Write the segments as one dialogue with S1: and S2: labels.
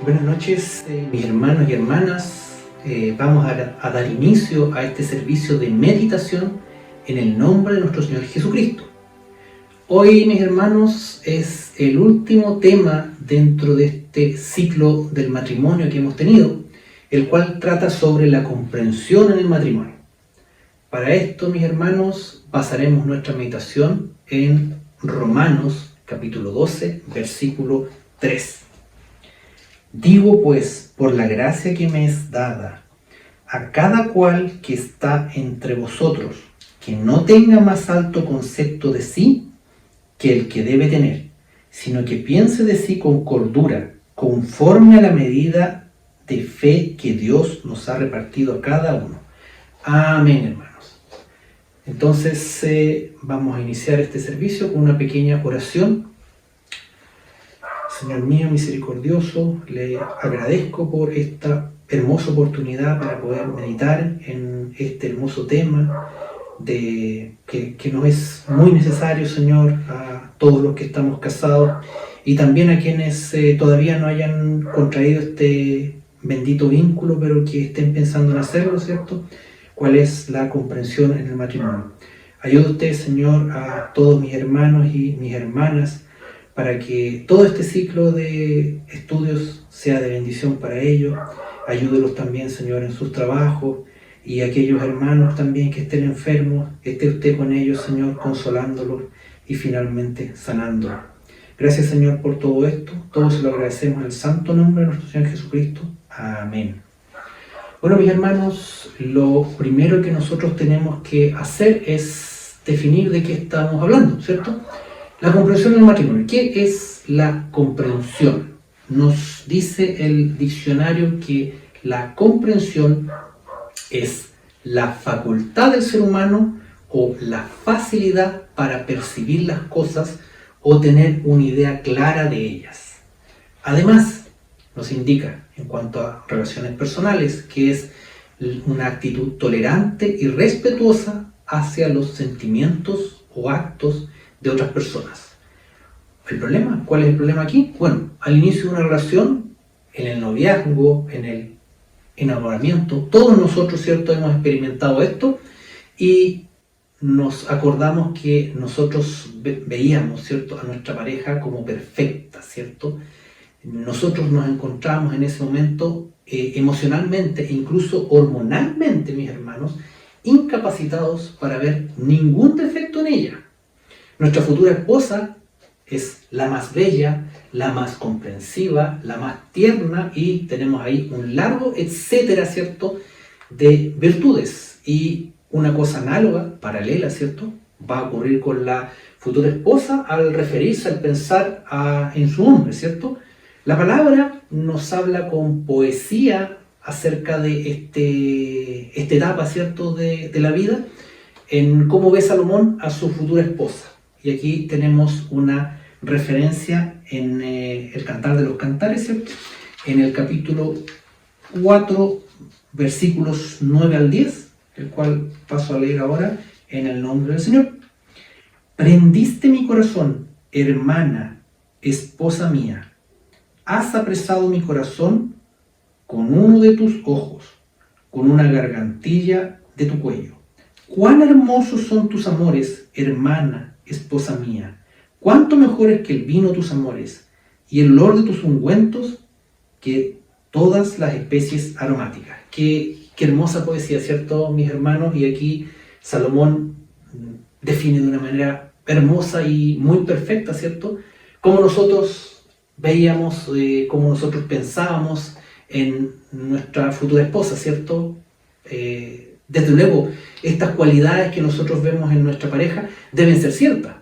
S1: Buenas noches, mis hermanos y hermanas. Vamos a dar inicio a este servicio de meditación en el nombre de nuestro Señor Jesucristo. Hoy, mis hermanos, es el último tema dentro de este ciclo del matrimonio que hemos tenido, el cual trata sobre la comprensión en el matrimonio. Para esto, mis hermanos, basaremos nuestra meditación en Romanos capítulo 12, versículo 3. Digo pues, por la gracia que me es dada, a cada cual que está entre vosotros, que no tenga más alto concepto de sí que el que debe tener, sino que piense de sí con cordura, conforme a la medida de fe que Dios nos ha repartido a cada uno. Amén, hermanos. Entonces vamos a iniciar este servicio con una pequeña oración. Señor mío misericordioso, le agradezco por esta hermosa oportunidad para poder meditar en este hermoso tema que nos es muy necesario, Señor, a todos los que estamos casados y también a quienes todavía no hayan contraído este bendito vínculo, pero que estén pensando en hacerlo, ¿cierto? ¿Cuál es la comprensión en el matrimonio? Ayude usted, Señor, a todos mis hermanos y mis hermanas, para que todo este ciclo de estudios sea de bendición para ellos. Ayúdelos también, Señor, en sus trabajos, y aquellos hermanos también que estén enfermos, esté usted con ellos, Señor, consolándolos y finalmente sanándolos. Gracias, Señor, por todo esto. Todos se lo agradecemos en el santo nombre de nuestro Señor Jesucristo. Amén. Bueno, mis hermanos, lo primero que nosotros tenemos que hacer es definir de qué estamos hablando, ¿cierto? La comprensión del matrimonio. ¿Qué es la comprensión? Nos dice el diccionario que la comprensión es la facultad del ser humano o la facilidad para percibir las cosas o tener una idea clara de ellas. Además, nos indica en cuanto a relaciones personales que es una actitud tolerante y respetuosa hacia los sentimientos o actos de otras personas. ¿El problema? ¿Cuál es el problema aquí? Bueno, al inicio de una relación, en el noviazgo, en el enamoramiento, todos nosotros, ¿cierto?, hemos experimentado esto y nos acordamos que nosotros veíamos, ¿cierto?, a nuestra pareja como perfecta, ¿cierto? Nosotros nos encontramos en ese momento emocionalmente e incluso hormonalmente, mis hermanos, incapacitados para ver ningún defecto en ella. Nuestra futura esposa es la más bella, la más comprensiva, la más tierna y tenemos ahí un largo etcétera, ¿cierto?, de virtudes. Y una cosa análoga, paralela, ¿cierto?, va a ocurrir con la futura esposa al referirse, al pensar en su hombre, ¿cierto? La palabra nos habla con poesía acerca de esta etapa, ¿cierto?, de la vida, en cómo ve Salomón a su futura esposa. Y aquí tenemos una referencia en el Cantar de los Cantares, ¿cierto?, en el capítulo 4, versículos 9 al 10, el cual paso a leer ahora en el nombre del Señor. Prendiste mi corazón, hermana, esposa mía. Has apresado mi corazón con uno de tus ojos, con una gargantilla de tu cuello. Cuán hermosos son tus amores, hermana, esposa mía. Cuánto mejores que el vino tus amores, y el olor de tus ungüentos que todas las especies aromáticas. Qué hermosa poesía, ¿cierto, mis hermanos? Y aquí Salomón define de una manera hermosa y muy perfecta, ¿cierto?, cómo nosotros veíamos, cómo nosotros pensábamos en nuestra futura esposa, ¿cierto? Desde luego, estas cualidades que nosotros vemos en nuestra pareja deben ser ciertas,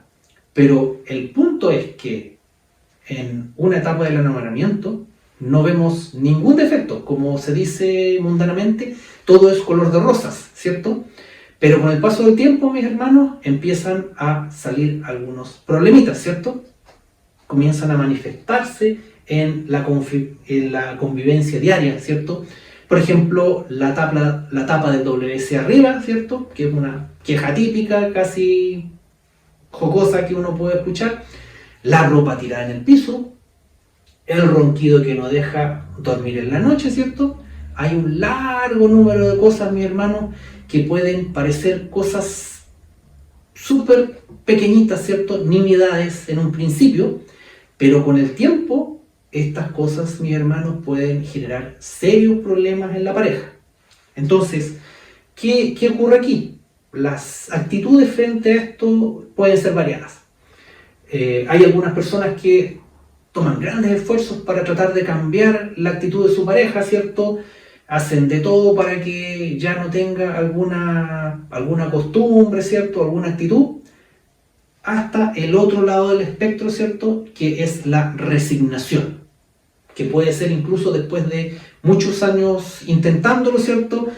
S1: pero el punto es que en una etapa del enamoramiento no vemos ningún defecto, como se dice mundanamente, todo es color de rosas, ¿cierto? Pero con el paso del tiempo, mis hermanos, empiezan a salir algunos problemitas, ¿cierto? Comienzan a manifestarse en la convivencia diaria, ¿cierto? Por ejemplo, la tapa del WC arriba, ¿cierto?, que es una queja típica, casi jocosa que uno puede escuchar. La ropa tirada en el piso, el ronquido que no deja dormir en la noche, ¿cierto? Hay un largo número de cosas, mi hermano, que pueden parecer cosas súper pequeñitas, ¿cierto? Nimiedades en un principio, pero con el tiempo estas cosas, mis hermanos, pueden generar serios problemas en la pareja. Entonces, ¿qué ocurre aquí? Las actitudes frente a esto pueden ser variadas. Hay algunas personas que toman grandes esfuerzos para tratar de cambiar la actitud de su pareja, ¿cierto? Hacen de todo para que ya no tenga alguna costumbre, ¿cierto? Alguna actitud. Hasta el otro lado del espectro, ¿cierto? Que es la resignación, que puede ser incluso después de muchos años intentándolo, ¿cierto?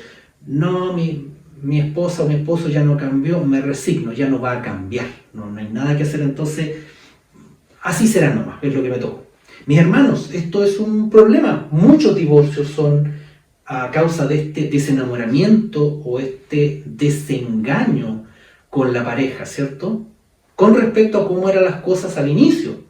S1: No, mi esposa o mi esposo ya no cambió, me resigno, ya no va a cambiar, no hay nada que hacer, entonces así será nomás, es lo que me tocó. Mis hermanos, esto es un problema. Muchos divorcios son a causa de este desenamoramiento o este desengaño con la pareja, ¿cierto? Con respecto a cómo eran las cosas al inicio.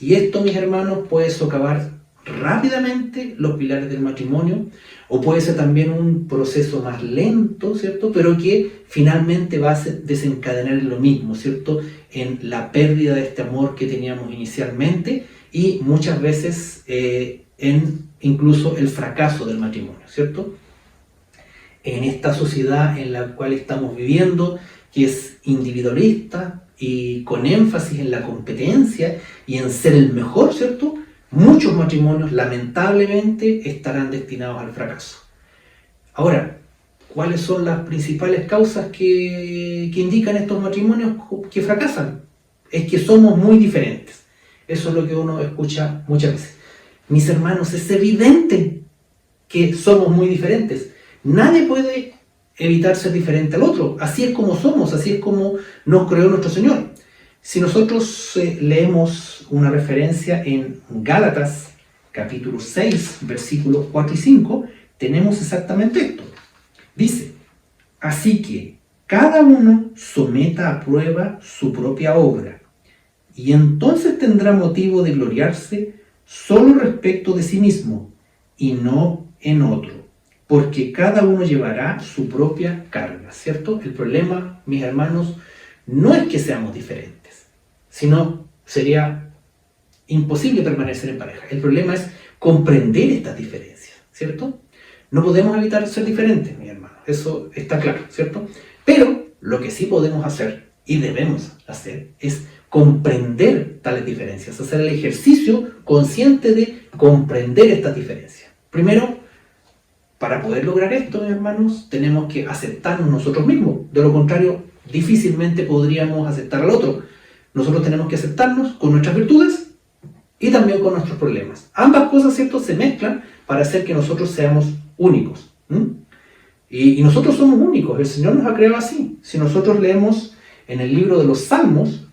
S1: Y esto, mis hermanos, puede socavar rápidamente los pilares del matrimonio, o puede ser también un proceso más lento, ¿cierto? Pero que finalmente va a desencadenar en lo mismo, ¿cierto? En la pérdida de este amor que teníamos inicialmente y muchas veces en incluso el fracaso del matrimonio, ¿cierto? En esta sociedad en la cual estamos viviendo, que es individualista y con énfasis en la competencia y en ser el mejor, ¿cierto? Muchos matrimonios lamentablemente estarán destinados al fracaso. Ahora, ¿cuáles son las principales causas que indican estos matrimonios que fracasan? Es que somos muy diferentes. Eso es lo que uno escucha muchas veces. Mis hermanos, es evidente que somos muy diferentes. Nadie puede evitar ser diferente al otro. Así es como somos, así es como nos creó nuestro Señor. Si nosotros leemos una referencia en Gálatas capítulo 6, versículos 4 y 5, tenemos exactamente esto. Dice, así que cada uno someta a prueba su propia obra, y entonces tendrá motivo de gloriarse solo respecto de sí mismo, y no en otro, porque cada uno llevará su propia carga, ¿cierto? El problema, mis hermanos, no es que seamos diferentes, sino sería imposible permanecer en pareja. El problema es comprender estas diferencias, ¿cierto? No podemos evitar ser diferentes, mis hermanos, eso está claro, ¿cierto? Pero lo que sí podemos hacer y debemos hacer es comprender tales diferencias, hacer el ejercicio consciente de comprender estas diferencias. Primero, para poder lograr esto, mis hermanos, tenemos que aceptarnos nosotros mismos. De lo contrario, difícilmente podríamos aceptar al otro. Nosotros tenemos que aceptarnos con nuestras virtudes y también con nuestros problemas. Ambas cosas, ¿cierto?, se mezclan para hacer que nosotros seamos únicos. Y nosotros somos únicos, el Señor nos ha creado así. Si nosotros leemos en el libro de los Salmos,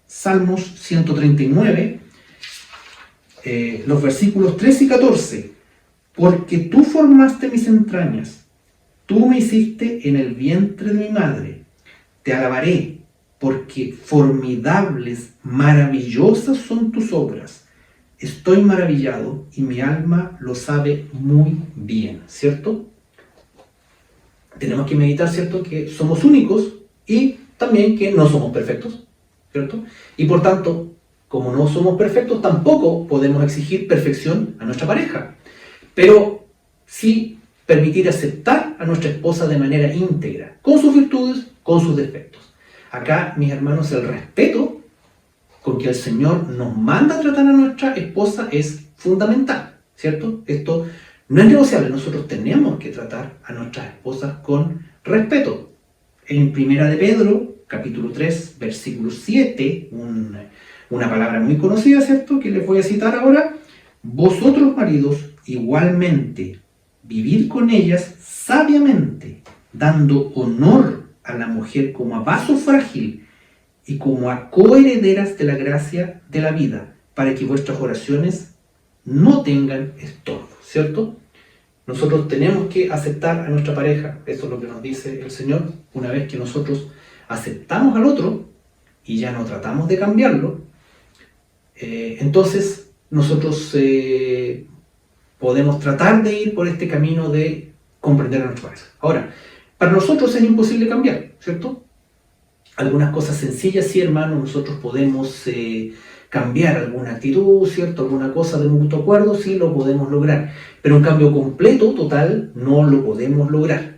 S1: Salmos 139, los versículos 13 y 14, porque tú formaste mis entrañas, tú me hiciste en el vientre de mi madre, te alabaré, porque formidables, maravillosas son tus obras. Estoy maravillado y mi alma lo sabe muy bien, ¿cierto? Tenemos que meditar, ¿cierto?, que somos únicos y también que no somos perfectos, ¿cierto? Y por tanto, como no somos perfectos, tampoco podemos exigir perfección a nuestra pareja. Pero sí permitir aceptar a nuestra esposa de manera íntegra, con sus virtudes, con sus defectos. Acá, mis hermanos, el respeto con que el Señor nos manda a tratar a nuestra esposa es fundamental, ¿cierto? Esto no es negociable, nosotros tenemos que tratar a nuestras esposas con respeto. En Primera de Pedro, capítulo 3, versículo 7, una palabra muy conocida, ¿cierto?, que les voy a citar ahora. Vosotros, maridos, igualmente, vivid con ellas sabiamente, dando honor a la mujer como a vaso frágil y como a coherederas de la gracia de la vida, para que vuestras oraciones no tengan estorbo, ¿cierto? Nosotros tenemos que aceptar a nuestra pareja, eso es lo que nos dice el Señor. Una vez que nosotros aceptamos al otro y ya no tratamos de cambiarlo, entonces nosotros podemos tratar de ir por este camino de comprender a nuestra pareja. Ahora, para nosotros es imposible cambiar, ¿cierto? Algunas cosas sencillas, sí, hermano, nosotros podemos cambiar alguna actitud, ¿cierto? Alguna cosa de mutuo acuerdo, sí lo podemos lograr. Pero un cambio completo, total, no lo podemos lograr.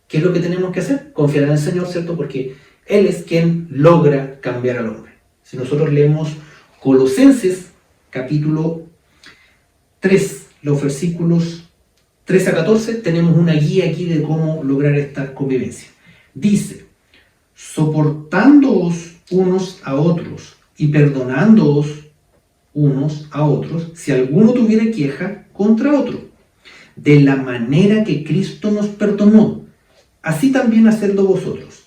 S1: ¿Qué es lo que tenemos que hacer? Confiar en el Señor, ¿cierto? Porque Él es quien logra cambiar al hombre. Si nosotros leemos Colosenses, capítulo 3, los versículos 3 a 14, tenemos una guía aquí de cómo lograr esta convivencia. Dice: soportándoos unos a otros y perdonándoos unos a otros, si alguno tuviera queja contra otro, de la manera que Cristo nos perdonó, así también hacedlo vosotros.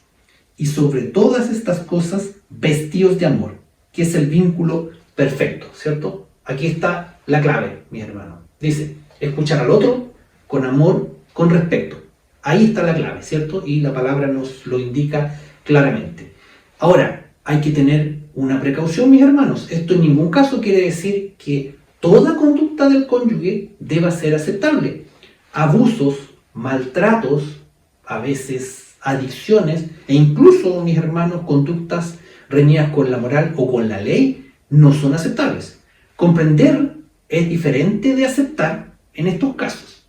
S1: Y sobre todas estas cosas, vestíos de amor, que es el vínculo perfecto, ¿cierto? Aquí está la clave, mis hermanos. Dice, escuchar al otro con amor, con respeto. Ahí está la clave, ¿cierto? Y la palabra nos lo indica claramente. Ahora, hay que tener una precaución, mis hermanos. Esto en ningún caso quiere decir que toda conducta del cónyuge deba ser aceptable. Abusos, maltratos, a veces adicciones e incluso, mis hermanos, conductas reñidas con la moral o con la ley no son aceptables. Comprender es diferente de aceptar en estos casos.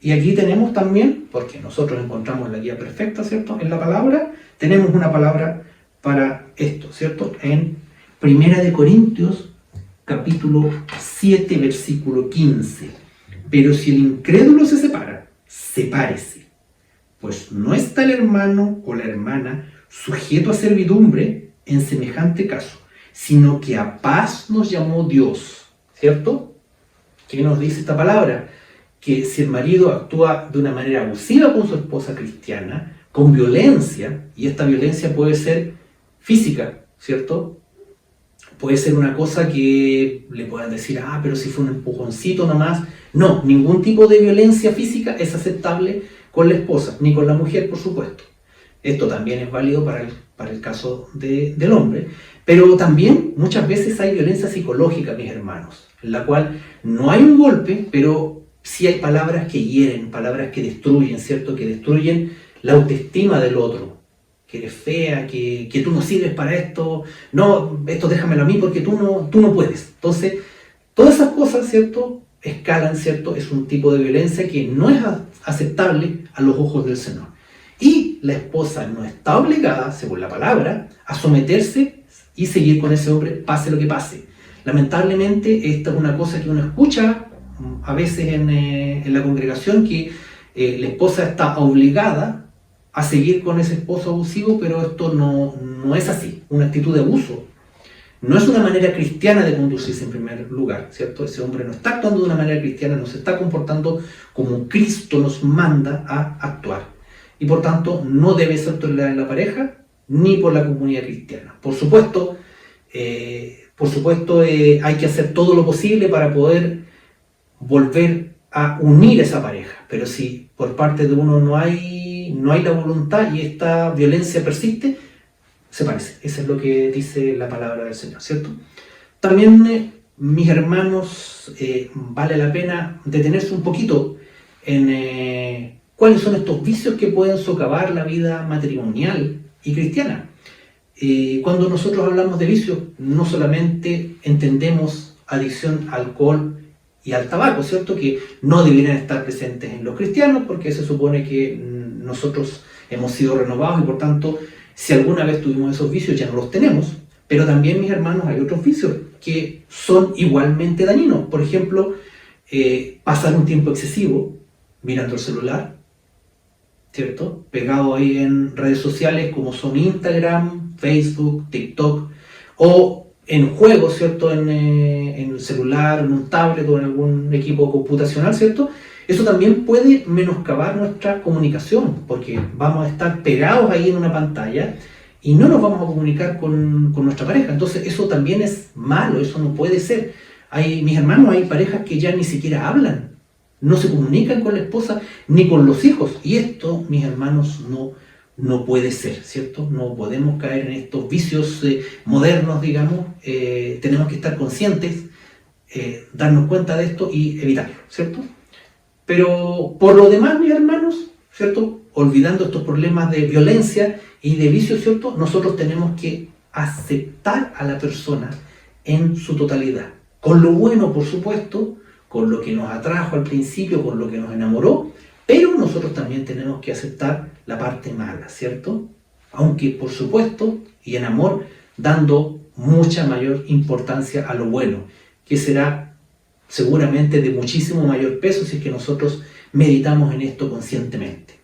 S1: Y aquí tenemos también, porque nosotros encontramos la guía perfecta, ¿cierto? En la palabra, tenemos una palabra para esto, ¿cierto? En 1 Corintios, capítulo 7, versículo 15. Pero si el incrédulo se separa, sepárese. Pues no está el hermano o la hermana sujeto a servidumbre en semejante caso, sino que a paz nos llamó Dios, ¿cierto? ¿Qué nos dice esta palabra? Que si el marido actúa de una manera abusiva con su esposa cristiana, con violencia, y esta violencia puede ser física, ¿cierto? Puede ser una cosa que le puedan decir, pero si fue un empujoncito nomás. No, ningún tipo de violencia física es aceptable con la esposa, ni con la mujer, por supuesto. Esto también es válido para el caso del hombre. Pero también muchas veces hay violencia psicológica, mis hermanos, en la cual no hay un golpe, pero sí hay palabras que hieren, palabras que destruyen, ¿cierto? Que destruyen la autoestima del otro. Que eres fea, que tú no sirves para esto, no, esto déjamelo a mí porque tú no puedes. Entonces, todas esas cosas, ¿cierto?, escalan, ¿cierto? Es un tipo de violencia que no es aceptable a los ojos del Señor. Y la esposa no está obligada, según la palabra, a someterse y seguir con ese hombre, pase lo que pase. Lamentablemente, esta es una cosa que uno escucha a veces en la congregación, que la esposa está obligada a seguir con ese esposo abusivo, pero esto no es así, una actitud de abuso. No es una manera cristiana de conducirse en primer lugar, ¿cierto? Ese hombre no está actuando de una manera cristiana, no se está comportando como Cristo nos manda a actuar. Y por tanto, no debe ser tolerada en la pareja, ni por la comunidad cristiana. Por supuesto, hay que hacer todo lo posible para poder volver a unir esa pareja. Pero si por parte de uno no hay la voluntad y esta violencia persiste, sepárese. Eso es lo que dice la palabra del Señor, ¿cierto? También, mis hermanos, vale la pena detenerse un poquito en cuáles son estos vicios que pueden socavar la vida matrimonial y cristiana. Cuando nosotros hablamos de vicios, no solamente entendemos adicción al alcohol y al tabaco, ¿cierto? Que no deberían estar presentes en los cristianos, porque se supone que nosotros hemos sido renovados y por tanto, si alguna vez tuvimos esos vicios, ya no los tenemos. Pero también, mis hermanos, hay otros vicios que son igualmente dañinos. Por ejemplo, pasar un tiempo excesivo mirando el celular, ¿cierto? Pegado ahí en redes sociales como son Instagram, Facebook, TikTok, o en juegos, ¿cierto? En el celular, en un tablet o en algún equipo computacional, ¿cierto? Eso también puede menoscabar nuestra comunicación, porque vamos a estar pegados ahí en una pantalla y no nos vamos a comunicar con nuestra pareja. Entonces eso también es malo, eso no puede ser. Mis hermanos, hay parejas que ya ni siquiera hablan, no se comunican con la esposa ni con los hijos. Y esto, mis hermanos, no puede ser, ¿cierto? No podemos caer en estos vicios modernos, digamos. Tenemos que estar conscientes darnos cuenta de esto y evitarlo, ¿cierto? Pero por lo demás, mis hermanos, ¿cierto? Olvidando estos problemas de violencia y de vicio, ¿cierto? Nosotros tenemos que aceptar a la persona en su totalidad. Con lo bueno, por supuesto, con lo que nos atrajo al principio, con lo que nos enamoró, pero nosotros también tenemos que aceptar la parte mala, ¿cierto? Aunque, por supuesto, y en amor, dando mucha mayor importancia a lo bueno, que será seguramente de muchísimo mayor peso si es que nosotros meditamos en esto conscientemente.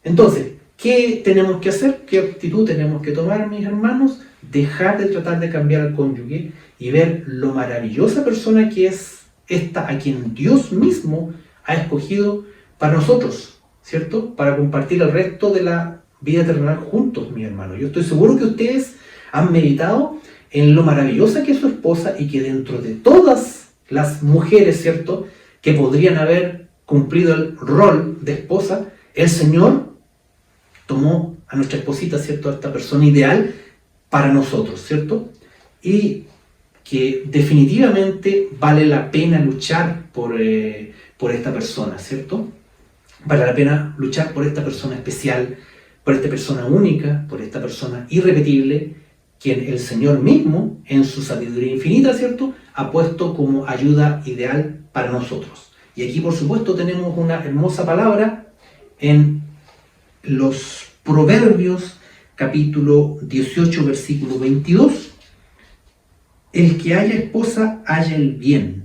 S1: Entonces, ¿qué tenemos que hacer? ¿Qué actitud tenemos que tomar, mis hermanos? Dejar de tratar de cambiar al cónyuge y ver lo maravillosa persona que es esta a quien Dios mismo ha escogido para nosotros, ¿cierto? Para compartir el resto de la vida terrenal juntos, mis hermanos. Yo estoy seguro que ustedes han meditado en lo maravillosa que es su esposa y que dentro de todas las mujeres, ¿cierto?, que podrían haber cumplido el rol de esposa, el Señor tomó a nuestra esposita, ¿cierto?, a esta persona ideal para nosotros, ¿cierto? Y que definitivamente vale la pena luchar por esta persona, ¿cierto? Vale la pena luchar por esta persona especial, por esta persona única, por esta persona irrepetible, quien el Señor mismo, en su sabiduría infinita, ¿cierto?, ha puesto como ayuda ideal para nosotros. Y aquí, por supuesto, tenemos una hermosa palabra en los Proverbios, capítulo 18, versículo 22. El que haya esposa halla el bien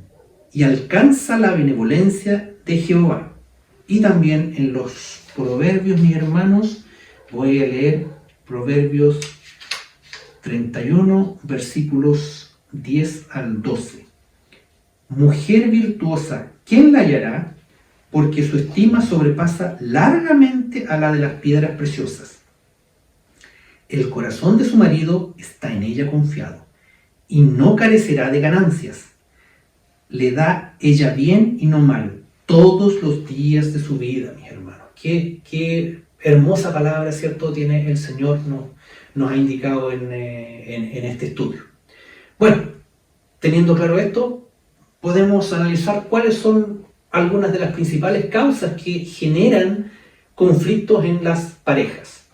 S1: y alcanza la benevolencia de Jehová. Y también en los Proverbios, mis hermanos, voy a leer Proverbios 31, versículos 10 al 12. Mujer virtuosa, ¿quién la hallará? Porque su estima sobrepasa largamente a la de las piedras preciosas. El corazón de su marido está en ella confiado, y no carecerá de ganancias. Le da ella bien y no mal todos los días de su vida, mis hermanos. Qué hermosa palabra, ¿cierto?, tiene el Señor, nos ha indicado en este estudio. Bueno, teniendo claro esto, podemos analizar cuáles son algunas de las principales causas que generan conflictos en las parejas.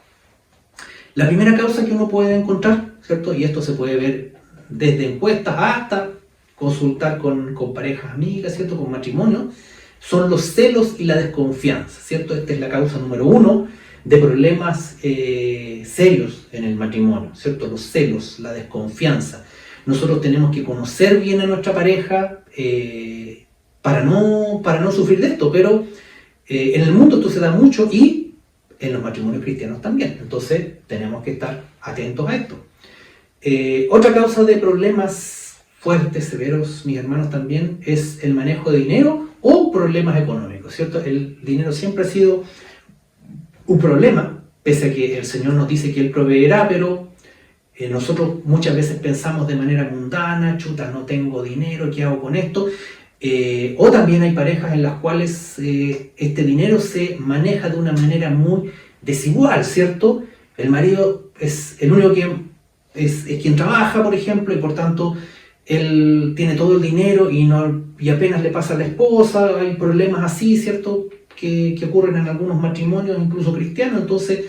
S1: La primera causa que uno puede encontrar, ¿cierto?, y esto se puede ver desde encuestas hasta consultar con parejas amigas, ¿cierto?, con matrimonio, son los celos y la desconfianza, ¿cierto? Esta es la causa número 1 de problemas serios en el matrimonio, ¿cierto? Los celos, la desconfianza. Nosotros tenemos que conocer bien a nuestra pareja para no sufrir de esto, pero en el mundo esto se da mucho y en los matrimonios cristianos también. Entonces tenemos que estar atentos a esto. Otra causa de problemas fuertes, severos, mis hermanos, también es el manejo de dinero o problemas económicos, ¿cierto? El dinero siempre ha sido un problema, pese a que el Señor nos dice que Él proveerá, pero nosotros muchas veces pensamos de manera mundana, chuta, no tengo dinero, ¿qué hago con esto? O también hay parejas en las cuales este dinero se maneja de una manera muy desigual, ¿cierto? El marido es el único que es quien trabaja, por ejemplo, y por tanto él tiene todo el dinero y apenas le pasa a la esposa. Hay problemas así, ¿cierto?, que ocurren en algunos matrimonios, incluso cristianos. Entonces,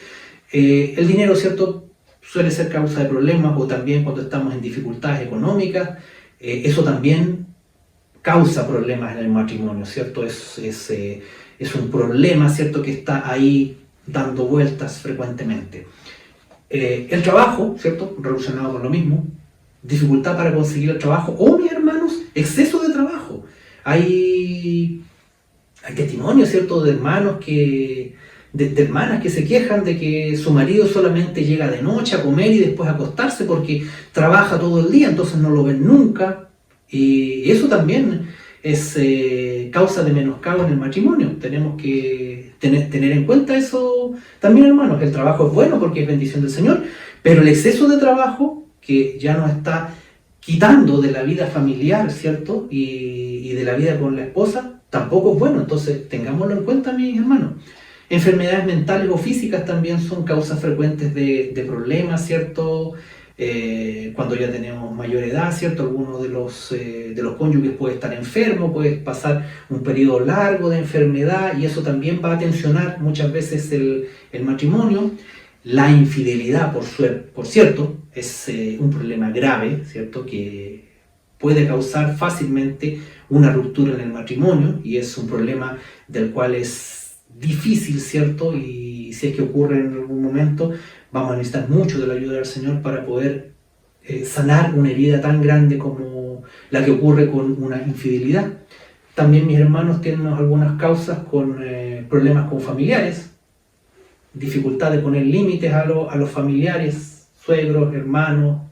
S1: el dinero, ¿cierto?, suele ser causa de problemas, o también cuando estamos en dificultades económicas, eso también causa problemas en el matrimonio, ¿cierto? Es un problema, ¿cierto?, que está ahí dando vueltas frecuentemente. El trabajo, ¿cierto?, relacionado con lo mismo, dificultad para conseguir el trabajo, o, mis hermanos, exceso de trabajo. Hay testimonios, ¿cierto?, de hermanos de hermanas que se quejan de que su marido solamente llega de noche a comer y después a acostarse porque trabaja todo el día, entonces no lo ven nunca. Y eso también es causa de menoscabo en el matrimonio. Tenemos que tener en cuenta eso también, hermanos. El trabajo es bueno porque es bendición del Señor, pero el exceso de trabajo, que ya nos está quitando de la vida familiar, ¿cierto?, y de la vida con la esposa, tampoco es bueno. Entonces, tengámoslo en cuenta, mis hermanos. Enfermedades mentales o físicas también son causas frecuentes de problemas, ¿cierto?, cuando ya tenemos mayor edad, ¿cierto? Alguno de los cónyuges puede estar enfermo, puede pasar un periodo largo de enfermedad y eso también va a tensionar muchas veces el matrimonio. La infidelidad, por cierto, es un problema grave, ¿cierto? Que puede causar fácilmente una ruptura en el matrimonio y es un problema del cual es difícil, ¿cierto? Y si es que ocurre en algún momento, vamos a necesitar mucho de la ayuda del Señor para poder sanar una herida tan grande como la que ocurre con una infidelidad. También mis hermanos tienen algunas causas con problemas con familiares, dificultad de poner límites a los familiares, suegros, hermanos.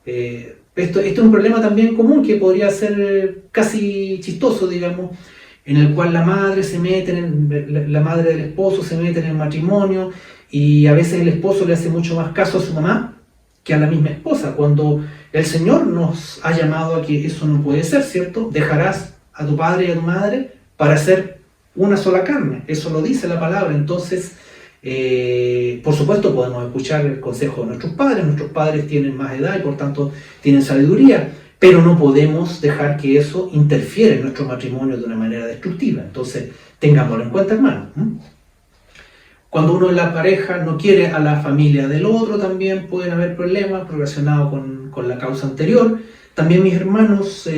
S1: Esto es un problema también común que podría ser casi chistoso, digamos, en el cual la madre la madre del esposo se mete en el matrimonio y a veces el esposo le hace mucho más caso a su mamá que a la misma esposa, cuando el Señor nos ha llamado a que eso no puede ser, ¿cierto? Dejarás a tu padre y a tu madre para ser una sola carne, eso lo dice la palabra. Entonces, por supuesto podemos escuchar el consejo de nuestros padres tienen más edad y por tanto tienen sabiduría, pero no podemos dejar que eso interfiera en nuestro matrimonio de una manera destructiva. Entonces, tengámoslo en cuenta, hermanos. Cuando uno en la pareja no quiere a la familia del otro, también pueden haber problemas relacionados con la causa anterior. También, mis hermanos,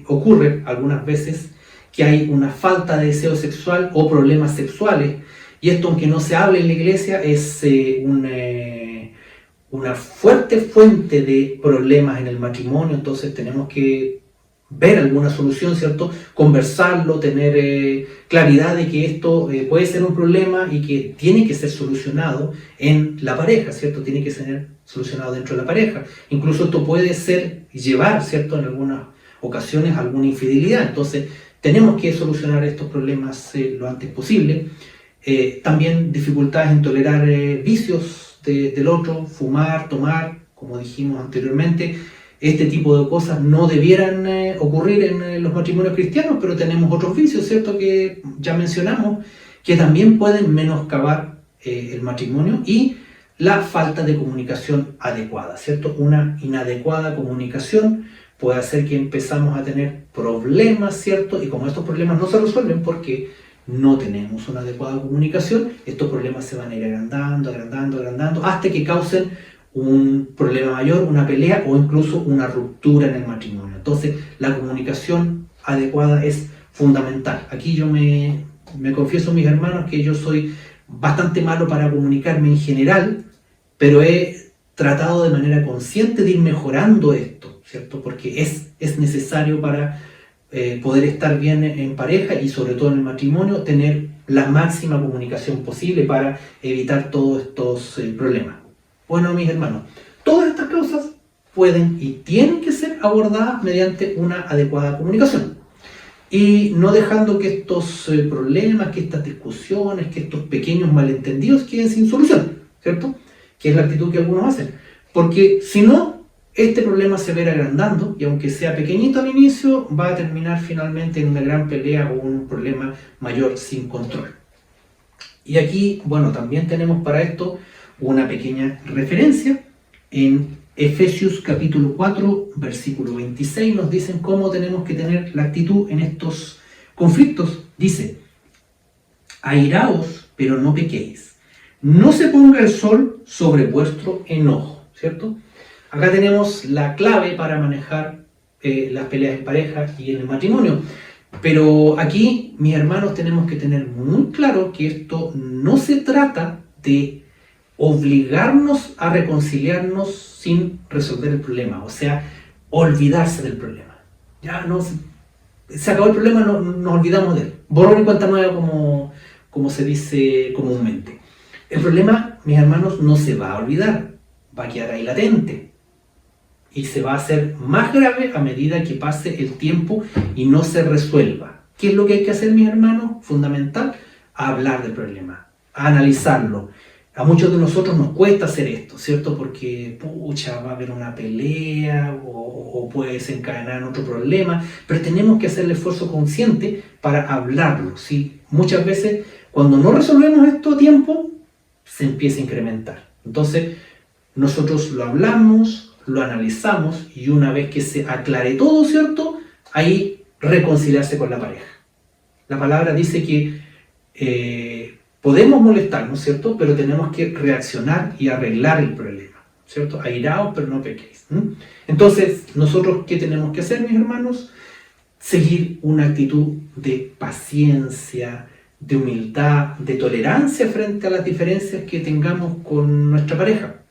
S1: ocurre algunas veces que hay una falta de deseo sexual o problemas sexuales. Y esto, aunque no se hable en la iglesia, es una fuerte fuente de problemas en el matrimonio. Entonces tenemos que ver alguna solución, ¿cierto? Conversarlo, tener claridad de que esto puede ser un problema y que tiene que ser solucionado en la pareja, ¿cierto? Tiene que ser solucionado dentro de la pareja. Incluso esto puede llevar, ¿cierto? En algunas ocasiones a alguna infidelidad. Entonces tenemos que solucionar estos problemas lo antes posible. También dificultades en tolerar vicios del otro, fumar, tomar, como dijimos anteriormente. Este tipo de cosas no debieran ocurrir en los matrimonios cristianos, pero tenemos otros vicios, ¿cierto?, que ya mencionamos, que también pueden menoscabar el matrimonio, y la falta de comunicación adecuada, ¿cierto? Una inadecuada comunicación puede hacer que empezamos a tener problemas, ¿cierto? Y como estos problemas no se resuelven porque no tenemos una adecuada comunicación, estos problemas se van a ir agrandando, hasta que causen un problema mayor, una pelea o incluso una ruptura en el matrimonio. Entonces, la comunicación adecuada es fundamental. Aquí yo me confieso, mis hermanos, que yo soy bastante malo para comunicarme en general, pero he tratado de manera consciente de ir mejorando esto, ¿cierto? Porque es necesario para poder estar bien en pareja y sobre todo en el matrimonio, tener la máxima comunicación posible para evitar todos estos problemas. Bueno, mis hermanos, todas estas causas pueden y tienen que ser abordadas mediante una adecuada comunicación y no dejando que estos problemas, que estas discusiones, que estos pequeños malentendidos queden sin solución, ¿cierto? Que es la actitud que algunos hacen, porque si no, este problema se verá agrandando y aunque sea pequeñito al inicio, va a terminar finalmente en una gran pelea o un problema mayor sin control. Y aquí, bueno, también tenemos para esto una pequeña referencia. En Efesios capítulo 4, versículo 26 nos dicen cómo tenemos que tener la actitud en estos conflictos. Dice: airaos, pero no pequéis. No se ponga el sol sobre vuestro enojo, ¿cierto? Acá tenemos la clave para manejar las peleas en pareja y en el matrimonio. Pero aquí, mis hermanos, tenemos que tener muy claro que esto no se trata de obligarnos a reconciliarnos sin resolver el problema, o sea, olvidarse del problema. Ya no se acabó el problema, nos olvidamos de él. Borrón y cuenta nueva, como se dice comúnmente. El problema, mis hermanos, no se va a olvidar, va a quedar ahí latente y se va a hacer más grave a medida que pase el tiempo y no se resuelva. ¿Qué es lo que hay que hacer, mis hermanos? Fundamental, hablar del problema, analizarlo. A muchos de nosotros nos cuesta hacer esto, ¿cierto? Porque, va a haber una pelea o puede desencadenar otro problema, pero tenemos que hacer el esfuerzo consciente para hablarlo, ¿sí? Muchas veces, cuando no resolvemos esto a tiempo, se empieza a incrementar. Entonces, nosotros lo hablamos, lo analizamos y una vez que se aclare todo, ¿cierto? Ahí reconciliarse con la pareja. La palabra dice que podemos molestarnos, ¿cierto? Pero tenemos que reaccionar y arreglar el problema, ¿cierto? Airaos, pero no pequéis. Entonces, ¿nosotros qué tenemos que hacer, mis hermanos? Seguir una actitud de paciencia, de humildad, de tolerancia frente a las diferencias que tengamos con nuestra pareja.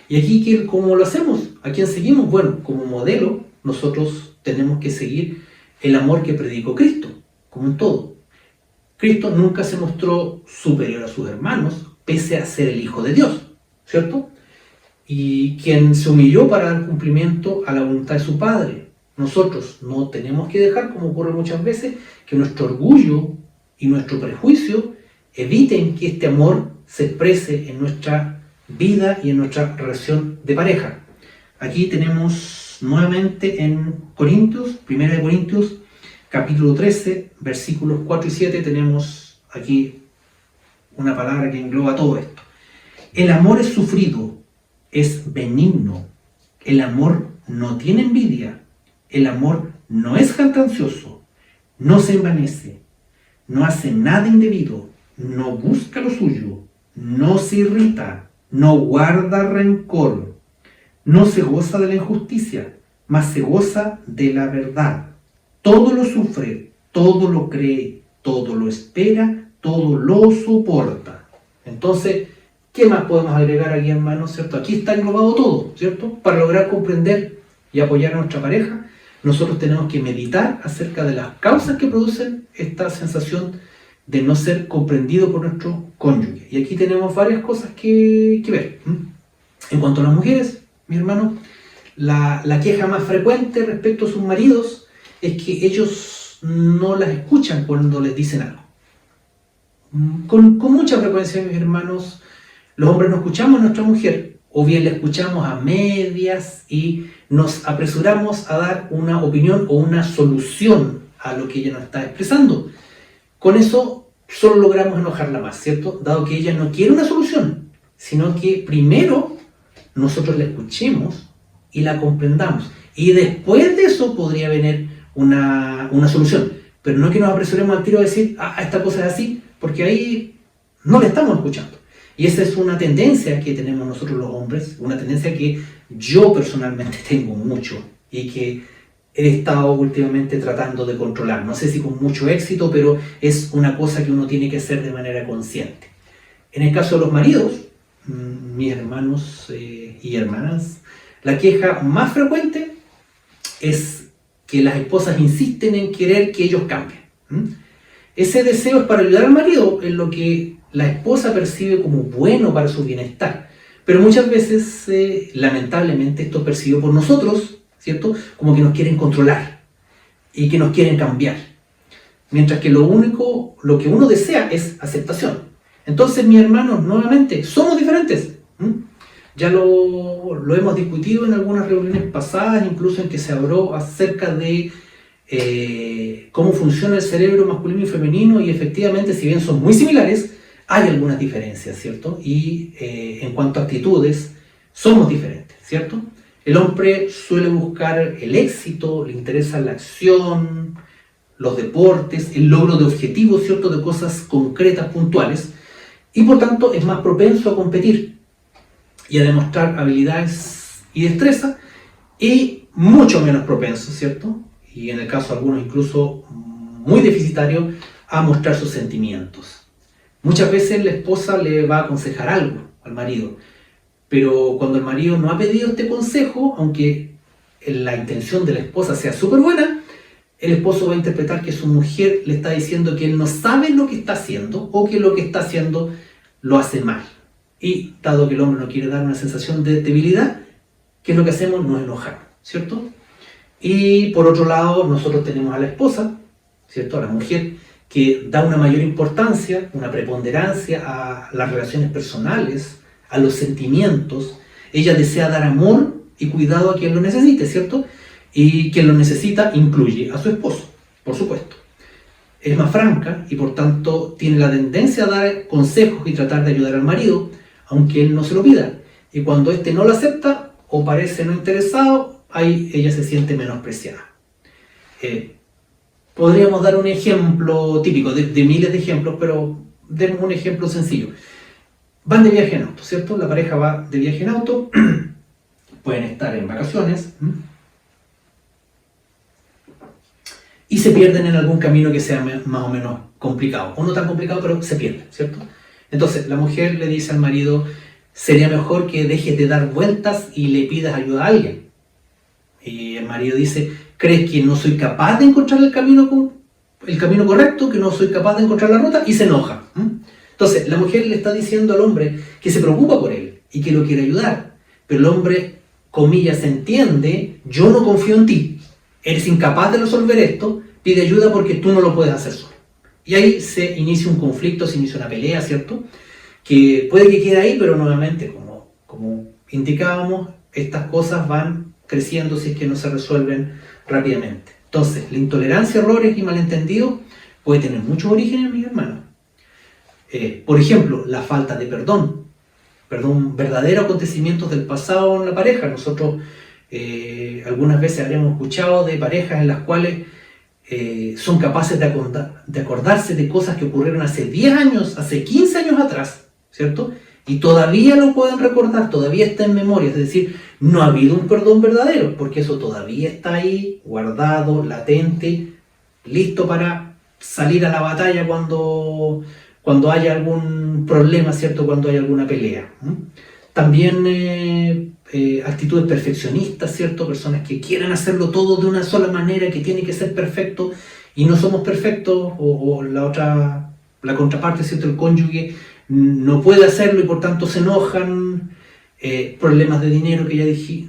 S1: Y aquí, ¿cómo lo hacemos? ¿A quién seguimos? Bueno, como modelo, nosotros tenemos que seguir el amor que predicó Cristo, como en todo. Cristo nunca se mostró superior a sus hermanos, pese a ser el Hijo de Dios, ¿cierto? Y quien se humilló para dar cumplimiento a la voluntad de su Padre. Nosotros no tenemos que dejar, como ocurre muchas veces, que nuestro orgullo y nuestro prejuicio eviten que este amor se exprese en nuestra vida y en nuestra relación de pareja. Aquí tenemos nuevamente en Corintios, 1 Corintios, capítulo 13, versículos 4 y 7, tenemos aquí una palabra que engloba todo esto. El amor es sufrido, es benigno, el amor no tiene envidia, el amor no es jactancioso, no se envanece, no hace nada indebido, no busca lo suyo, no se irrita, no guarda rencor, no se goza de la injusticia, mas se goza de la verdad. Todo lo sufre, todo lo cree, todo lo espera, todo lo soporta. Entonces, ¿qué más podemos agregar aquí, hermanos? ¿Cierto? Aquí está englobado todo, ¿cierto? Para lograr comprender y apoyar a nuestra pareja, nosotros tenemos que meditar acerca de las causas que producen esta sensación de no ser comprendido por nuestro cónyuge. Y aquí tenemos varias cosas que ver. En cuanto a las mujeres, mis hermanos, la queja más frecuente respecto a sus maridos es que ellos no las escuchan cuando les dicen algo. Con mucha frecuencia, mis hermanos, los hombres no escuchamos a nuestra mujer, o bien la escuchamos a medias y nos apresuramos a dar una opinión o una solución a lo que ella nos está expresando. Con eso solo logramos enojarla más, ¿cierto? Dado que ella no quiere una solución, sino que primero nosotros la escuchemos y la comprendamos. Y después de eso podría venir una solución. Pero no que nos apresuremos al tiro a decir, esta cosa es así, porque ahí no la estamos escuchando. Y esa es una tendencia que tenemos nosotros los hombres, una tendencia que yo personalmente tengo mucho y que he estado últimamente tratando de controlar. No sé si con mucho éxito, pero es una cosa que uno tiene que hacer de manera consciente. En el caso de los maridos, mis hermanos y hermanas, la queja más frecuente es que las esposas insisten en querer que ellos cambien. Ese deseo es para ayudar al marido en lo que la esposa percibe como bueno para su bienestar. Pero muchas veces, lamentablemente, esto es percibido por nosotros, ¿cierto? Como que nos quieren controlar y que nos quieren cambiar. Mientras que lo que uno desea es aceptación. Entonces, mis hermanos, nuevamente, somos diferentes. Ya lo hemos discutido en algunas reuniones pasadas, incluso en que se habló acerca de cómo funciona el cerebro masculino y femenino, y efectivamente, si bien son muy similares, hay algunas diferencias, ¿cierto? Y en cuanto a actitudes, somos diferentes, ¿cierto? El hombre suele buscar el éxito, le interesa la acción, los deportes, el logro de objetivos, ¿cierto? De cosas concretas, puntuales, y por tanto es más propenso a competir y a demostrar habilidades y destreza, y mucho menos propenso, ¿cierto? Y en el caso de algunos incluso muy deficitario, a mostrar sus sentimientos. Muchas veces la esposa le va a aconsejar algo al marido, pero cuando el marido no ha pedido este consejo, aunque la intención de la esposa sea súper buena, el esposo va a interpretar que su mujer le está diciendo que él no sabe lo que está haciendo o que lo que está haciendo lo hace mal. Y dado que el hombre no quiere dar una sensación de debilidad, ¿qué es lo que hacemos? Nos enojamos, ¿cierto? Y por otro lado, nosotros tenemos a la esposa, ¿cierto? A la mujer, que da una mayor importancia, una preponderancia a las relaciones personales, a los sentimientos. Ella desea dar amor y cuidado a quien lo necesite, ¿cierto? Y quien lo necesita incluye a su esposo, por supuesto. Es más franca y por tanto tiene la tendencia a dar consejos y tratar de ayudar al marido, aunque él no se lo pida. y cuando éste no lo acepta o parece no interesado, ahí ella se siente menospreciada. Podríamos dar un ejemplo típico, de miles de ejemplos, pero demos un ejemplo sencillo. Van de viaje en auto, ¿cierto? La pareja va de viaje en auto, pueden estar en vacaciones, y se pierden en algún camino que sea más o menos complicado, o no tan complicado, pero se pierden, ¿cierto? Entonces la mujer le dice al marido, sería mejor que dejes de dar vueltas y le pidas ayuda a alguien. Y el marido dice, ¿crees que no soy capaz de encontrar el camino correcto, que no soy capaz de encontrar la ruta? Y se enoja. Entonces la mujer le está diciendo al hombre que se preocupa por él y que lo quiere ayudar, pero el hombre, comillas, entiende, yo no confío en ti, eres incapaz de resolver esto, pide ayuda porque tú no lo puedes hacer solo. Y ahí se inicia un conflicto, se inicia una pelea, ¿cierto? Que puede que quede ahí, pero nuevamente, como indicábamos, estas cosas van creciendo si es que no se resuelven rápidamente. Entonces, la intolerancia a errores y malentendidos puede tener muchos orígenes, mis hermanos. Por ejemplo, la falta de perdón, verdaderos acontecimientos del pasado en la pareja. Nosotros algunas veces habremos escuchado de parejas en las cuales son capaces de acordarse de cosas que ocurrieron hace 10 años, hace 15 años atrás, ¿cierto? Y todavía lo pueden recordar, todavía está en memoria, es decir, no ha habido un perdón verdadero, porque eso todavía está ahí, guardado, latente, listo para salir a la batalla cuando haya algún problema, ¿cierto? Cuando haya alguna pelea. También actitudes perfeccionistas, ¿cierto? Personas que quieren hacerlo todo de una sola manera, que tiene que ser perfecto, y no somos perfectos, o la contraparte, ¿cierto? El cónyuge no puede hacerlo y por tanto se enojan, problemas de dinero que ya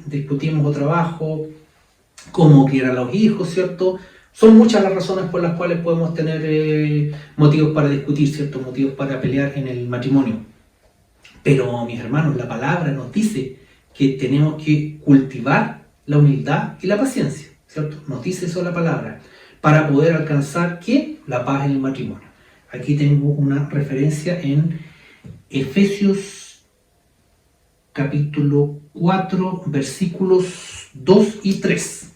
S1: discutimos, o trabajo, cómo criar a los hijos, ¿cierto? Son muchas las razones por las cuales podemos tener motivos para discutir, ¿cierto? Motivos para pelear en el matrimonio. Pero, mis hermanos, la palabra nos dice que tenemos que cultivar la humildad y la paciencia, ¿cierto? Nos dice eso la palabra, para poder alcanzar, ¿qué? La paz en el matrimonio. Aquí tengo una referencia en Efesios capítulo 4, versículos 2 y 3.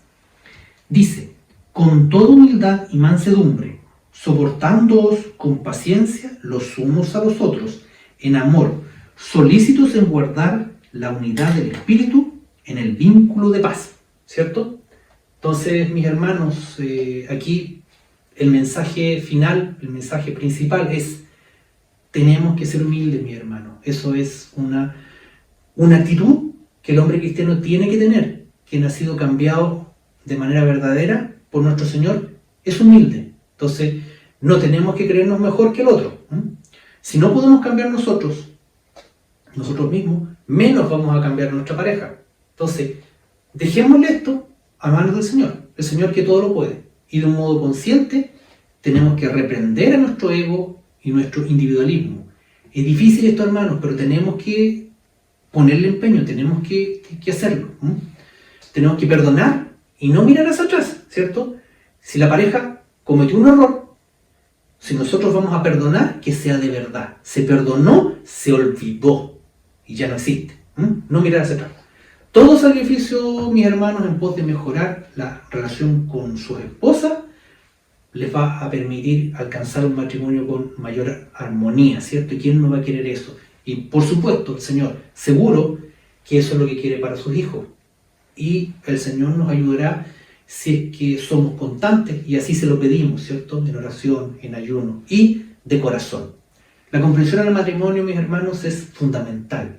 S1: Dice, con toda humildad y mansedumbre, soportándoos con paciencia los unos a los otros, en amor, solícitos en guardar la unidad del Espíritu en el vínculo de paz, ¿cierto? Entonces, mis hermanos, aquí el mensaje final, el mensaje principal es, tenemos que ser humildes, mis hermanos. Eso es una actitud que el hombre cristiano tiene que tener, quien ha sido cambiado de manera verdadera por nuestro Señor, es humilde. Entonces, no tenemos que creernos mejor que el otro. Si no podemos cambiar nosotros mismos, menos vamos a cambiar a nuestra pareja. Entonces, dejémosle esto a manos del Señor, el Señor que todo lo puede. Y de un modo consciente, tenemos que reprender a nuestro ego y nuestro individualismo. Es difícil esto, hermanos, pero tenemos que ponerle empeño, tenemos que hacerlo. Tenemos que perdonar y no mirar hacia atrás, ¿cierto? Si la pareja cometió un error, si nosotros vamos a perdonar, que sea de verdad. Se perdonó, se olvidó y ya no existe. No mirar hacia atrás. Todo sacrificio, mis hermanos, en pos de mejorar la relación con su esposa, les va a permitir alcanzar un matrimonio con mayor armonía, ¿cierto? ¿Y quién no va a querer eso? Y por supuesto, el Señor, seguro que eso es lo que quiere para sus hijos. Y el Señor nos ayudará si es que somos constantes, y así se lo pedimos, ¿cierto? En oración, en ayuno y de corazón. La comprensión del matrimonio, mis hermanos, es fundamental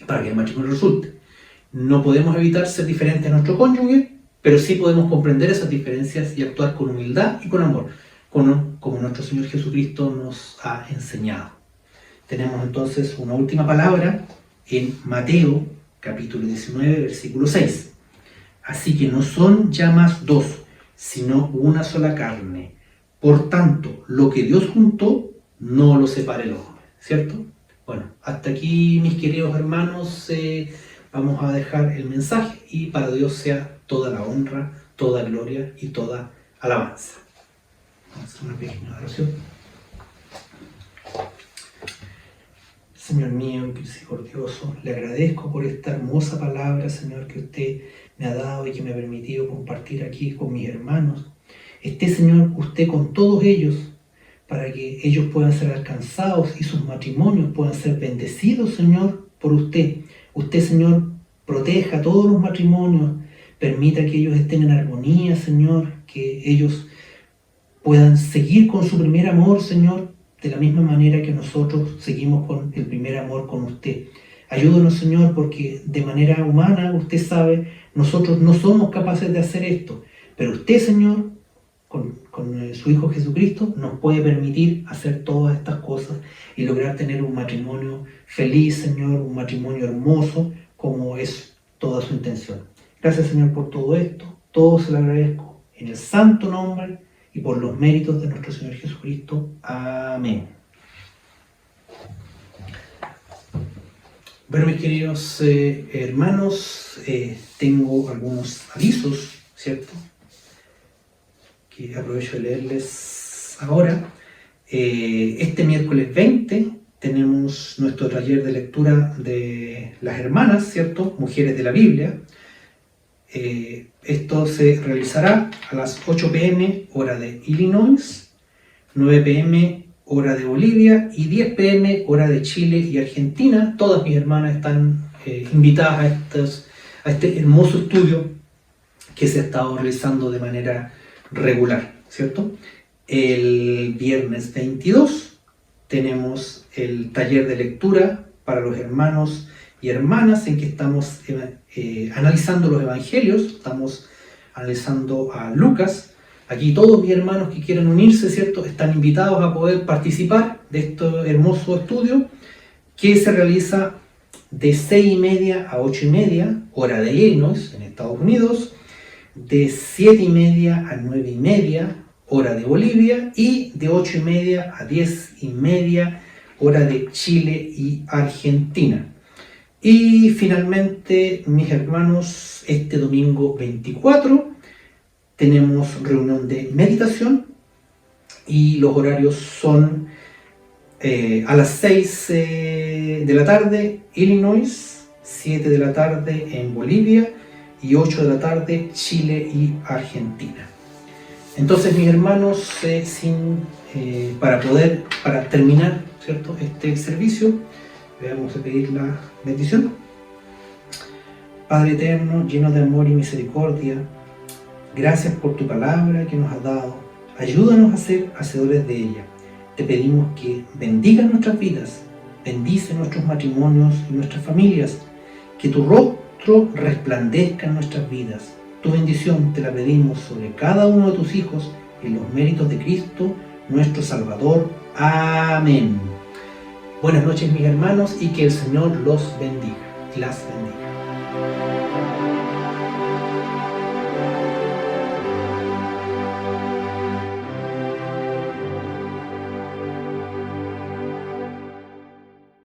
S1: para que el matrimonio resulte. No podemos evitar ser diferentes a nuestro cónyuge, pero sí podemos comprender esas diferencias y actuar con humildad y con amor, como nuestro Señor Jesucristo nos ha enseñado. Tenemos entonces una última palabra en Mateo, capítulo 19, versículo 6. Así que no son ya más dos, sino una sola carne. Por tanto, lo que Dios juntó, no lo separe el hombre, ¿cierto? Bueno, hasta aquí, mis queridos hermanos, vamos a dejar el mensaje, y para Dios sea toda la honra, toda gloria y toda alabanza. Vamos a hacer una pequeña oración. Señor mío y misericordioso, le agradezco por esta hermosa palabra, Señor, que usted me ha dado y que me ha permitido compartir aquí con mis hermanos. Esté, Señor, usted con todos ellos, para que ellos puedan ser alcanzados y sus matrimonios puedan ser bendecidos, Señor, por usted. Usted, Señor, proteja todos los matrimonios, permita que ellos estén en armonía, Señor, que ellos puedan seguir con su primer amor, Señor, de la misma manera que nosotros seguimos con el primer amor con usted. Ayúdanos, Señor, porque de manera humana, usted sabe, nosotros no somos capaces de hacer esto, pero usted, Señor, con su Hijo Jesucristo, nos puede permitir hacer todas estas cosas y lograr tener un matrimonio feliz, Señor, un matrimonio hermoso, como es toda su intención. Gracias, Señor, por todo esto. Todo se lo agradezco en el santo nombre y por los méritos de nuestro Señor Jesucristo. Amén. Bueno, mis queridos hermanos, tengo algunos avisos, ¿cierto?, que aprovecho de leerles ahora. Este miércoles 20 tenemos nuestro taller de lectura de las hermanas, ¿cierto?, Mujeres de la Biblia. Esto se realizará a las 8 p.m. hora de Illinois, 9 p.m. hora de Bolivia y 10 p.m. hora de Chile y Argentina. Todas mis hermanas están invitadas a este hermoso estudio que se ha estado realizando de manera regular, ¿cierto? El viernes 22 tenemos el taller de lectura para los hermanos y hermanas, en que estamos analizando los evangelios, estamos analizando a Lucas. Aquí todos mis hermanos que quieran unirse, ¿cierto?, están invitados a poder participar de este hermoso estudio que se realiza de 6:30 a 8:30, hora de Illinois, en Estados Unidos, de 7:30 a 9:30, hora de Bolivia, y de 8:30 a 10:30, hora de Chile y Argentina. Y finalmente, mis hermanos, este domingo 24 tenemos reunión de meditación y los horarios son a las 6 de la tarde Illinois, 7 de la tarde en Bolivia y 8 de la tarde Chile y Argentina. Entonces, mis hermanos, para terminar, ¿cierto?, este servicio, vamos a pedir la bendición. Padre eterno, lleno de amor y misericordia, gracias por tu palabra que nos has dado. Ayúdanos a ser hacedores de ella. Te pedimos que bendigas nuestras vidas, bendice nuestros matrimonios y nuestras familias, que tu rostro resplandezca en nuestras vidas. Tu bendición te la pedimos sobre cada uno de tus hijos en los méritos de Cristo, nuestro Salvador. Amén. Buenas noches, mis hermanos, y que el Señor los bendiga y las bendiga.